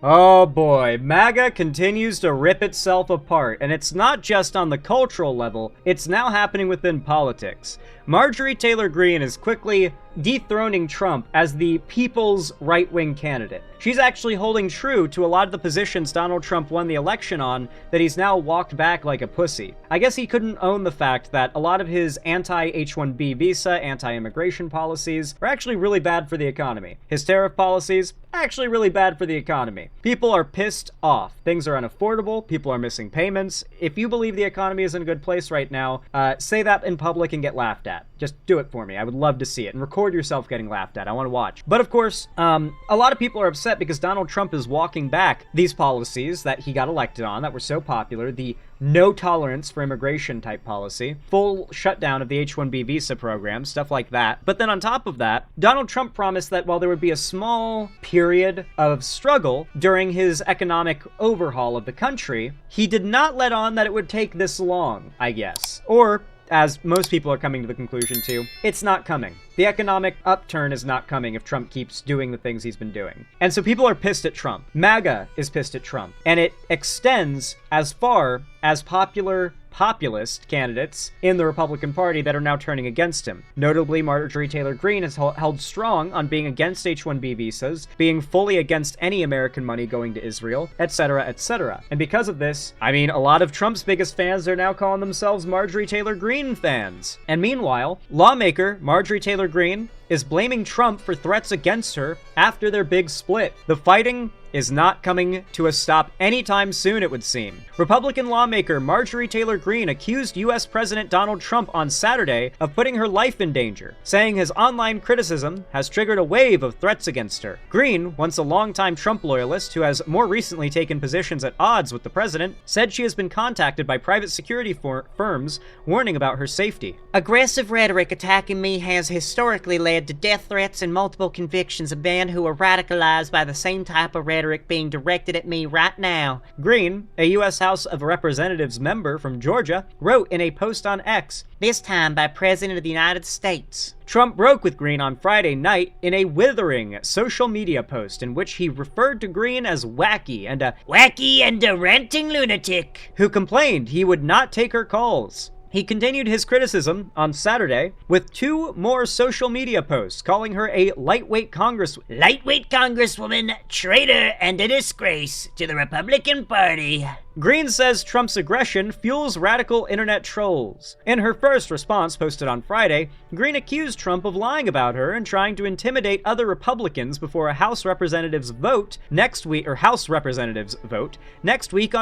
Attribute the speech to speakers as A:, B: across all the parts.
A: Oh boy, MAGA continues to rip itself apart, and it's not just on the cultural level, it's now happening within politics. Marjorie Taylor Greene is quickly dethroning Trump as the people's right-wing candidate. She's actually holding true to a lot of the positions Donald Trump won the election on that he's now walked back like a pussy. I guess he couldn't own the fact that a lot of his anti-H-1B visa, anti-immigration policies are actually really bad for the economy. His tariff policies, actually really bad for the economy. People are pissed off. Things are unaffordable. People are missing payments. If you believe the economy is in a good place right now, say that in public and get laughed at. Just do it for me. I would love to see it. And record yourself getting laughed at. I want to watch. But of course, a lot of people are upset because Donald Trump is walking back these policies that he got elected on that were so popular. The no tolerance for immigration type policy, full shutdown of the H-1B visa program, stuff like that. But then on top of that, Donald Trump promised that while there would be a small period of struggle during his economic overhaul of the country, he did not let on that it would take this long, I guess. Or, as most people are coming to the conclusion to, it's not coming. The economic upturn is not coming if Trump keeps doing the things he's been doing. And so people are pissed at Trump. MAGA is pissed at Trump. And it extends as far as populist candidates in the Republican Party that are now turning against him. Notably, Marjorie Taylor Greene has held strong on being against H-1B visas, being fully against any American money going to Israel, etc., etc. And because of this, I mean, a lot of Trump's biggest fans are now calling themselves Marjorie Taylor Greene fans. And meanwhile, lawmaker Marjorie Taylor Greene is blaming Trump for threats against her after their big split. The fighting is not coming to a stop anytime soon, it would seem. Republican lawmaker Marjorie Taylor Greene accused U.S. President Donald Trump on Saturday of putting her life in danger, saying his online criticism has triggered a wave of threats against her. Greene, once a longtime Trump loyalist who has more recently taken positions at odds with the president, said she has been contacted by private security firms warning about her safety.
B: Aggressive rhetoric attacking me has historically led to death threats and multiple convictions of men who are radicalized by the same type of rhetoric being directed at me right now.
A: Greene, a U.S. House of Representatives member from Georgia, wrote in a post on X,
B: this time by President of the United States.
A: Trump broke with Greene on Friday night in a withering social media post in which he referred to Greene as wacky and a ranting lunatic who complained he would not take her calls. He continued his criticism on Saturday with 2 more social media posts calling her a lightweight congresswoman, traitor, and a disgrace to the Republican Party. Greene says Trump's aggression fuels radical internet trolls. In her first response posted on Friday, Greene accused Trump of lying about her and trying to intimidate other Republicans before a House Representatives vote next week on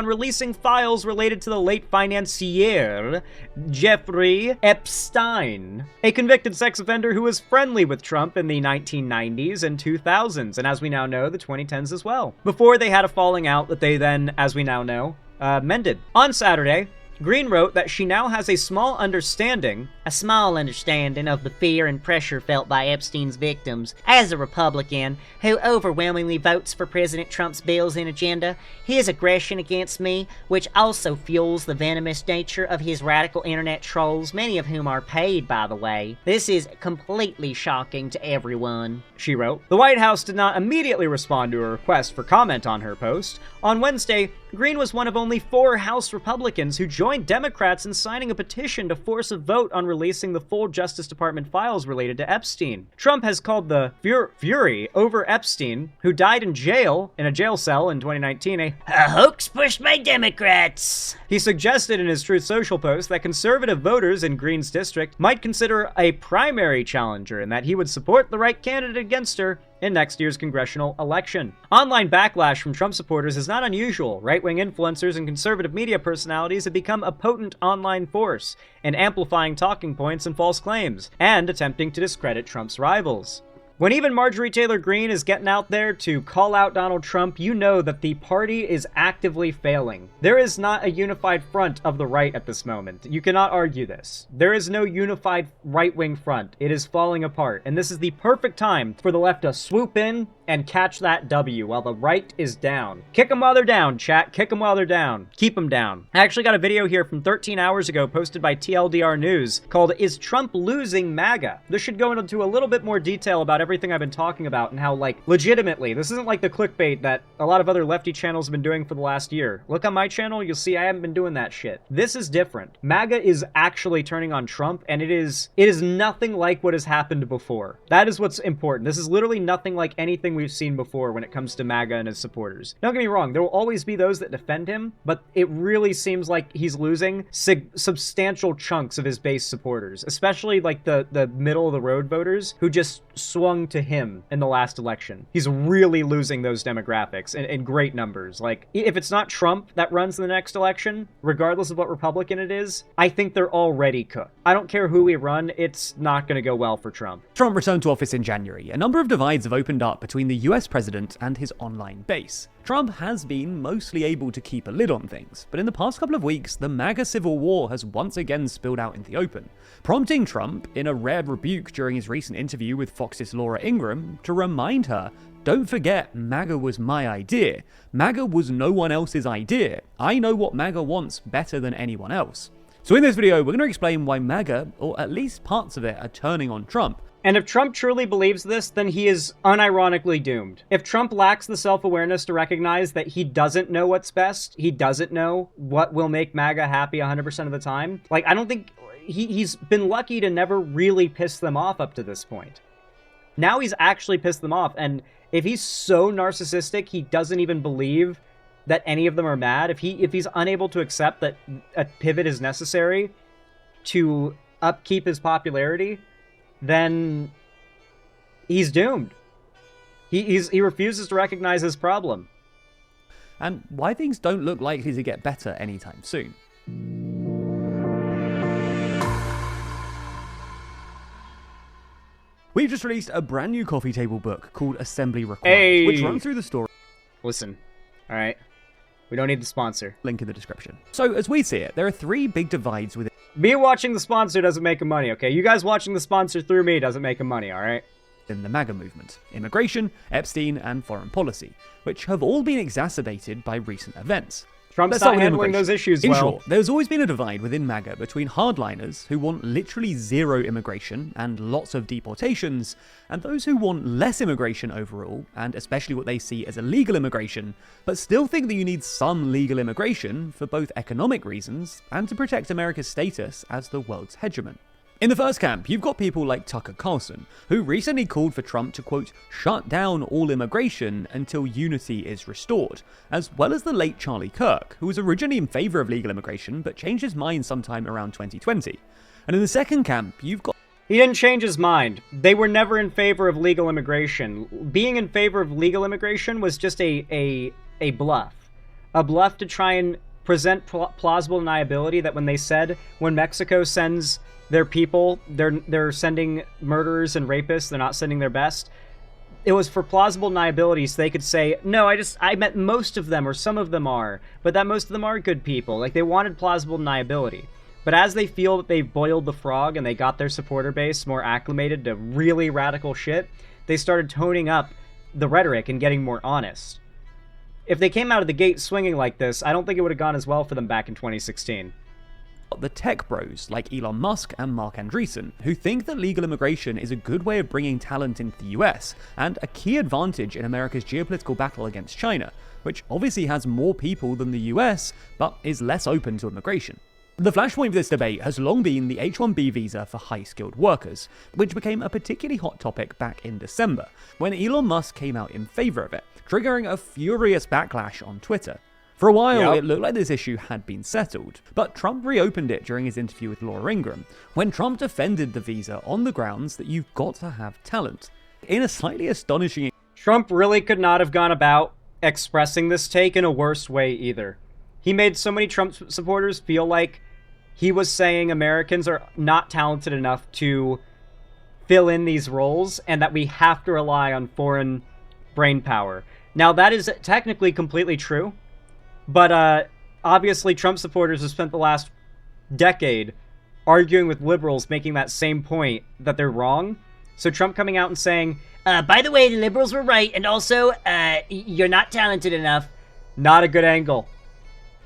A: releasing files related to the late financier Jeffrey Epstein, a convicted sex offender who was friendly with Trump in the 1990s and 2000s, and as we now know, the 2010s as well, before they had a falling out that they then, as we now know, mended. On Saturday, Greene wrote that she now has a small understanding of the fear and pressure felt by Epstein's victims. As a Republican who overwhelmingly votes for President Trump's bills and agenda, his aggression against me, which also fuels the venomous nature of his radical internet trolls, many of whom are paid, by the way. This is completely shocking to everyone, she wrote. The White House did not immediately respond to a request for comment on her post. On Wednesday, Greene was one of only 4 House Republicans who joined Democrats in signing a petition to force a vote on releasing the full Justice Department files related to Epstein. Trump has called the fury over Epstein, who died in a jail cell in 2019, a
B: hoax pushed by Democrats.
A: He suggested in his Truth Social post that conservative voters in Greene's district might consider a primary challenger and that he would support the right candidate against her in next year's congressional election. Online backlash from Trump supporters is not unusual. Right-wing influencers and conservative media personalities have become a potent online force in amplifying talking points and false claims, and attempting to discredit Trump's rivals. When even Marjorie Taylor Greene is getting out there to call out Donald Trump, you know that the party is actively failing. There is not a unified front of the right at this moment. You cannot argue this. There is no unified right-wing front. It is falling apart, and this is the perfect time for the left to swoop in and catch that W while the right is down. Kick them while they're down, chat. Kick them while they're down. Keep them down. I actually got a video here from 13 hours ago posted by TLDR News called "Is Trump Losing MAGA?" This should go into a little bit more detail about everything I've been talking about and how, like, legitimately, this isn't like the clickbait that a lot of other lefty channels have been doing for the last year. Look on my channel, you'll see I haven't been doing that shit. This is different. MAGA is actually turning on Trump, and it is nothing like what has happened before. That is what's important. This is literally nothing like anything we've seen before when it comes to MAGA and his supporters. Don't get me wrong, there will always be those that defend him, but it really seems like he's losing substantial chunks of his base supporters, especially like the middle-of-the-road voters who just swung to him in the last election. He's really losing those demographics in great numbers. Like, if it's not Trump that runs in the next election, regardless of what Republican it is, I think they're already cooked. I don't care who we run, it's not going to go well for Trump.
C: Trump returned to office in January. A number of divides have opened up between the US president and his online base. Trump has been mostly able to keep a lid on things, but in the past couple of weeks, the MAGA civil war has once again spilled out in the open, prompting Trump, in a rare rebuke during his recent interview with Fox's Laura Ingraham, to remind her, "Don't forget, MAGA was my idea. MAGA was no one else's idea. I know what MAGA wants better than anyone else." So in this video, we're going to explain why MAGA, or at least parts of it, are turning on Trump.
A: And if Trump truly believes this, then he is unironically doomed. If Trump lacks the self-awareness to recognize that he doesn't know what's best, he doesn't know what will make MAGA happy 100% of the time, like, I don't think he's been lucky to never really piss them off up to this point. Now he's actually pissed them off, and if he's so narcissistic he doesn't even believe that any of them are mad, if he's unable to accept that a pivot is necessary to upkeep his popularity, then he's doomed. He refuses to recognize his problem.
C: And why things don't look likely to get better anytime soon. We've just released a brand new coffee table book called Assembly Required, which runs through the story.
A: Listen, all right, we don't need the sponsor.
C: Link in the description. So as we see it, there are three big divides within.
A: Me watching the sponsor doesn't make him money, okay? You guys watching the sponsor through me doesn't make him money, all right?
C: In the MAGA movement: immigration, Epstein, and foreign policy, which have all been exacerbated by recent events.
A: Trump's not handling those issues well.
C: In short, there's always been a divide within MAGA between hardliners who want literally zero immigration and lots of deportations, and those who want less immigration overall, and especially what they see as illegal immigration, but still think that you need some legal immigration for both economic reasons and to protect America's status as the world's hegemon. In the first camp, you've got people like Tucker Carlson, who recently called for Trump to, quote, shut down all immigration until unity is restored, as well as the late Charlie Kirk, who was originally in favor of legal immigration but changed his mind sometime around 2020. And in the second camp, you've got...
A: He didn't change his mind. They were never in favor of legal immigration. Being in favor of legal immigration was just a bluff. A bluff to try and present plausible deniability that when they said, when Mexico sends their people, they're sending murderers and rapists, they're not sending their best. It was for plausible deniability so they could say, no, I meant most of them, or some of them are, but that most of them are good people. Like, they wanted plausible deniability. But as they feel that they've boiled the frog and they got their supporter base more acclimated to really radical shit, they started toning up the rhetoric and getting more honest. If they came out of the gate swinging like this, I don't think it would have gone as well for them back in 2016.
C: The tech bros like Elon Musk and Mark Andreessen, who think that legal immigration is a good way of bringing talent into the US and a key advantage in America's geopolitical battle against China, which obviously has more people than the US, but is less open to immigration. The flashpoint of this debate has long been the H-1B visa for high-skilled workers, which became a particularly hot topic back in December, when Elon Musk came out in favor of it, triggering a furious backlash on Twitter. For a while, it looked like this issue had been settled, but Trump reopened it during his interview with Laura Ingraham, when Trump defended the visa on the grounds that you've got to have talent. In a slightly astonishing...
A: Trump really could not have gone about expressing this take in a worse way either. He made so many Trump supporters feel like he was saying Americans are not talented enough to fill in these roles, and that we have to rely on foreign brain power. Now, that is technically completely true. But obviously Trump supporters have spent the last decade arguing with liberals making that same point that they're wrong. So Trump coming out and saying,
B: By the way, the liberals were right, and also, you're not talented enough.
A: Not a good angle.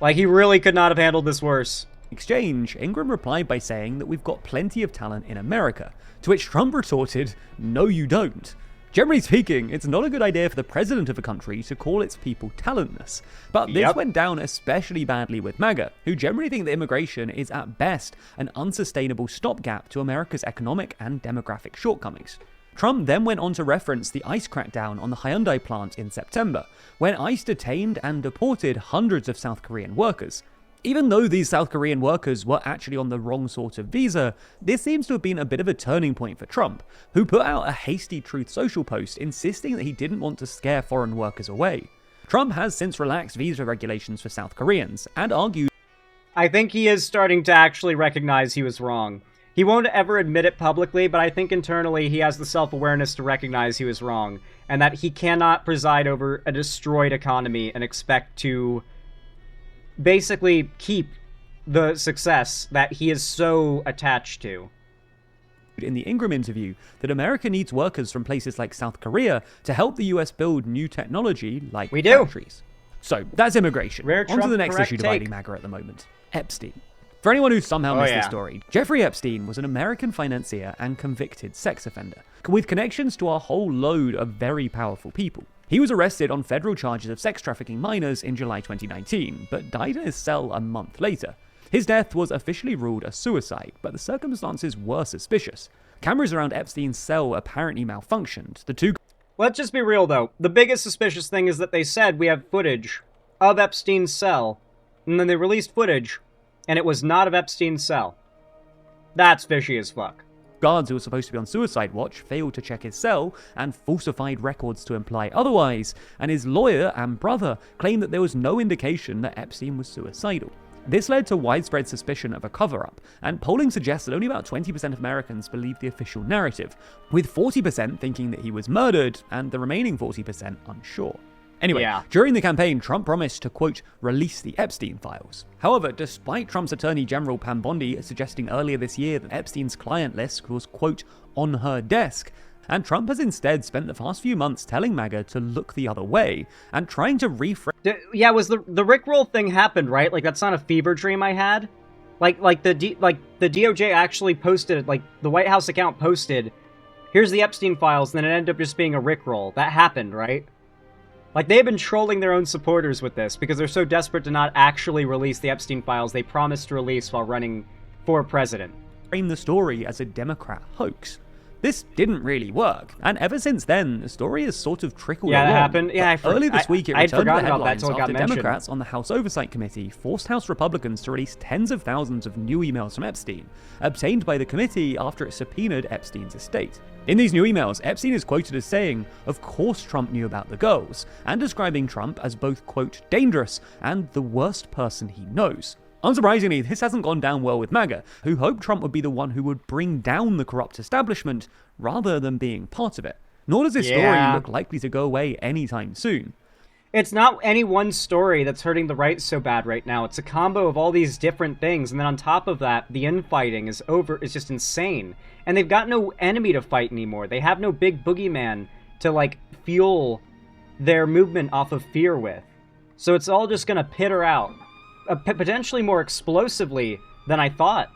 A: Like, he really could not have handled this worse.
C: Exchange, Ingram replied by saying that we've got plenty of talent in America, to which Trump retorted, no you don't. Generally speaking, it's not a good idea for the president of a country to call its people talentless, but this went down especially badly with MAGA, who generally think that immigration is at best an unsustainable stopgap to America's economic and demographic shortcomings. Trump then went on to reference the ICE crackdown on the Hyundai plant in September, when ICE detained and deported hundreds of South Korean workers. Even though these South Korean workers were actually on the wrong sort of visa, this seems to have been a bit of a turning point for Trump, who put out a hasty Truth Social post insisting that he didn't want to scare foreign workers away. Trump has since relaxed visa regulations for South Koreans, and argued,
A: I think he is starting to actually recognize he was wrong. He won't ever admit it publicly, but I think internally he has the self-awareness to recognize he was wrong, and that he cannot preside over a destroyed economy and expect to basically keep the success that he is so attached to.
C: In the Ingram interview, that America needs workers from places like South Korea to help the US build new technology like factories. So that's immigration. On to the next issue dividing MAGA at the moment. Epstein. For anyone who somehow missed this story, Jeffrey Epstein was an American financier and convicted sex offender, with connections to a whole load of very powerful people. He was arrested on federal charges of sex trafficking minors in July 2019, but died in his cell a month later. His death was officially ruled a suicide, but the circumstances were suspicious. Cameras around Epstein's cell apparently malfunctioned. The two...
A: Let's just be real, though. The biggest suspicious thing is that they said we have footage of Epstein's cell, and then they released footage, and it was not of Epstein's cell. That's fishy as fuck.
C: Guards who were supposed to be on suicide watch failed to check his cell and falsified records to imply otherwise, and his lawyer and brother claimed that there was no indication that Epstein was suicidal. This led to widespread suspicion of a cover-up, and polling suggests that only about 20% of Americans believe the official narrative, with 40% thinking that he was murdered and the remaining 40% unsure. Anyway, during the campaign, Trump promised to, quote, release the Epstein files. However, despite Trump's Attorney General Pam Bondi suggesting earlier this year that Epstein's client list was, quote, on her desk, and Trump has instead spent the past few months telling MAGA to look the other way and trying to reframe...
A: Was the Rickroll thing happened, right? Like, that's not a fever dream I had? Like the DOJ actually posted, like, the White House account posted, here's the Epstein files, and then it ended up just being a Rickroll. That happened, right? Like, they've been trolling their own supporters with this because they're so desperate to not actually release the Epstein files they promised to release while running for president.
C: Frame the story as a Democrat hoax. This didn't really work, and ever since then, the story has sort of trickled along.
A: Yeah, that happened. Yeah,
C: earlier this week, it returned to the headlines after
A: Democrats
C: Democrats on the House Oversight Committee forced House Republicans to release tens of thousands of new emails from Epstein, obtained by the committee after it subpoenaed Epstein's estate. In these new emails, Epstein is quoted as saying, of course Trump knew about the girls, and describing Trump as both, quote, dangerous and the worst person he knows. Unsurprisingly, this hasn't gone down well with MAGA, who hoped Trump would be the one who would bring down the corrupt establishment rather than being part of it. Nor does this story look likely to go away anytime soon.
A: It's not any one story that's hurting the right so bad right now. It's a combo of all these different things, and then on top of that, the infighting is just insane. And they've got no enemy to fight anymore. They have no big boogeyman to, like, fuel their movement off of fear with. So it's all just gonna pitter out. Potentially more explosively than I thought.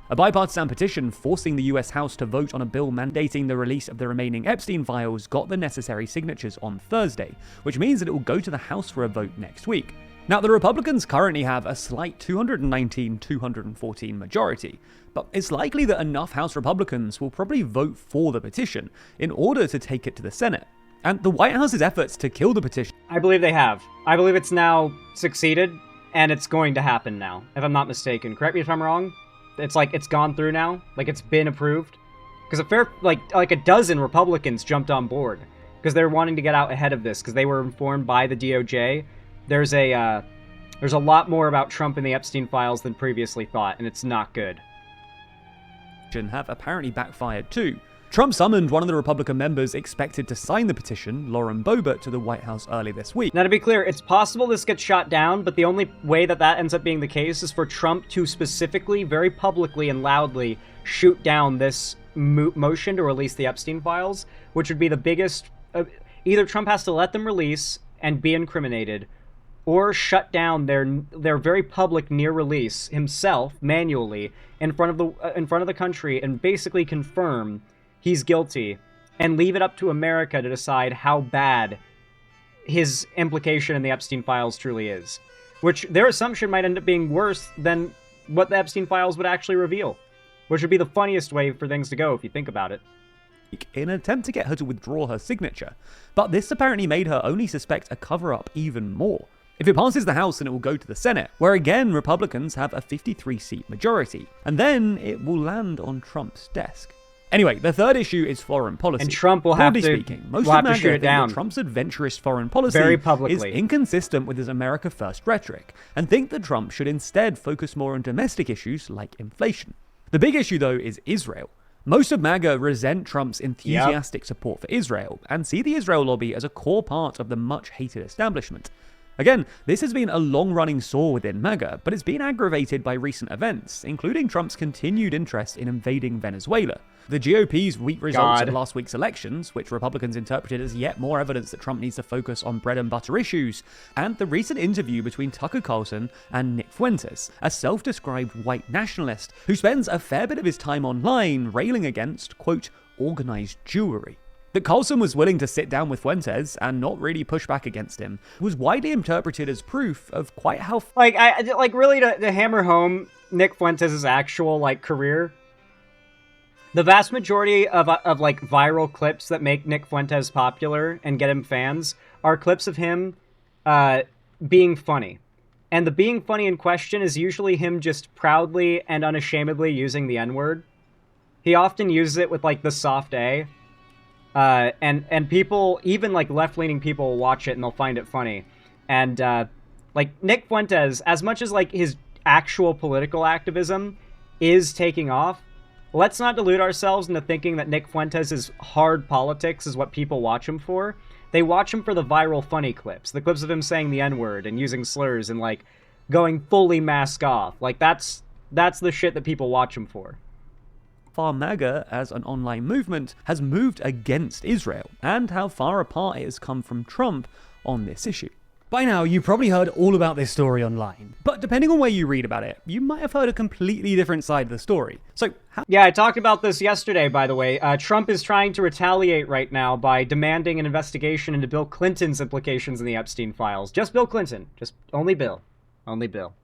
C: A bipartisan petition forcing the US House to vote on a bill mandating the release of the remaining Epstein files got the necessary signatures on Thursday, which means that it will go to the House for a vote next week. Now, the Republicans currently have a slight 219-214 majority, but it's likely that enough House Republicans will probably vote for the petition in order to take it to the Senate. And the White House's efforts to kill the petition...
A: I believe they have. I believe it's now succeeded, and it's going to happen now, if I'm not mistaken. Correct me if I'm wrong? It's like, it's gone through now? Like, it's been approved? Because like a dozen Republicans jumped on board, because they're wanting to get out ahead of this, because they were informed by the DOJ. There's a lot more about Trump and the Epstein files than previously thought, and it's not good.
C: ...have apparently backfired too. Trump summoned one of the Republican members expected to sign the petition, Lauren Boebert, to the White House early this week.
A: Now, to be clear, it's possible this gets shot down, but the only way that ends up being the case is for Trump to specifically, very publicly and loudly shoot down this motion to release the Epstein files, which would be the biggest... either Trump has to let them release and be incriminated, or shut down their very public near release himself manually in front of the country and basically confirm he's guilty and leave it up to America to decide how bad his implication in the Epstein files truly is, which their assumption might end up being worse than what the Epstein files would actually reveal, which would be the funniest way for things to go if you think about it.
C: In an attempt to get her to withdraw her signature, but this apparently made her only suspect a cover-up even more. If it passes the House, then it will go to the Senate, where again Republicans have a 53-seat majority, and then it will land on Trump's desk. Anyway, the third issue is foreign policy.
A: And Trump will have to,
C: speaking, most
A: will
C: of
A: have to
C: MAGA
A: shoot it
C: think
A: down.
C: that Trump's adventurous foreign policy
A: Very
C: is
A: publicly.
C: inconsistent with his America First rhetoric, and think that Trump should instead focus more on domestic issues like inflation. The big issue, though, is Israel. Most of MAGA resent Trump's enthusiastic support for Israel, and see the Israel lobby as a core part of the much-hated establishment. Again, this has been a long-running sore within MAGA, but it's been aggravated by recent events, including Trump's continued interest in invading Venezuela. The GOP's weak results of last week's elections, which Republicans interpreted as yet more evidence that Trump needs to focus on bread-and-butter issues, and the recent interview between Tucker Carlson and Nick Fuentes, a self-described white nationalist who spends a fair bit of his time online railing against, quote, organized Jewry. That Carlson was willing to sit down with Fuentes and not really push back against him was widely interpreted as proof of quite how...
A: Really to hammer home Nick Fuentes' actual, career, the vast majority of viral clips that make Nick Fuentes popular and get him fans are clips of him being funny. And the being funny in question is usually him just proudly and unashamedly using the N-word. He often uses it with, the soft A. And people, even left-leaning people will watch it and they'll find it funny. And Nick Fuentes, as much as his actual political activism is taking off, let's not delude ourselves into thinking that Nick Fuentes' hard politics is what people watch him for. They watch him for the viral funny clips, the clips of him saying the N-word and using slurs and going fully mask off. That's the shit that people watch him for.
C: Far MAGA as an online movement has moved against Israel, and how far apart it has come from Trump on this issue. By now, you've probably heard all about this story online, but depending on where you read about it, you might have heard a completely different side of the story. So,
A: yeah, I talked about this yesterday, by the way. Trump is trying to retaliate right now by demanding an investigation into Bill Clinton's implications in the Epstein files. Just Bill Clinton. Just only Bill. Only Bill.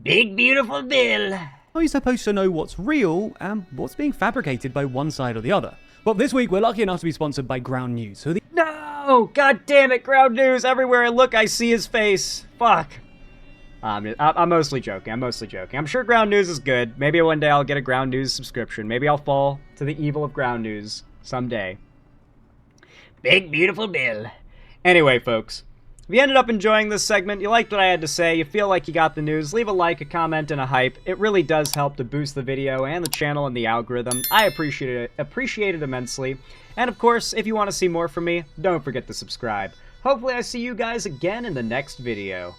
A: Big, beautiful Bill.
C: How are you supposed to know what's real and what's being fabricated by one side or the other? Well, this week we're lucky enough to be sponsored by Ground News.
A: No! God damn it, Ground News! Everywhere I look, I see his face. Fuck. I'm mostly joking. I'm sure Ground News is good. Maybe one day I'll get a Ground News subscription. Maybe I'll fall to the evil of Ground News someday. Big, beautiful Bill. Anyway, folks. If you ended up enjoying this segment, you liked what I had to say, you feel like you got the news, leave a like, a comment, and a hype. It really does help to boost the video and the channel and the algorithm. I appreciate it immensely. And of course, if you want to see more from me, don't forget to subscribe. Hopefully I see you guys again in the next video.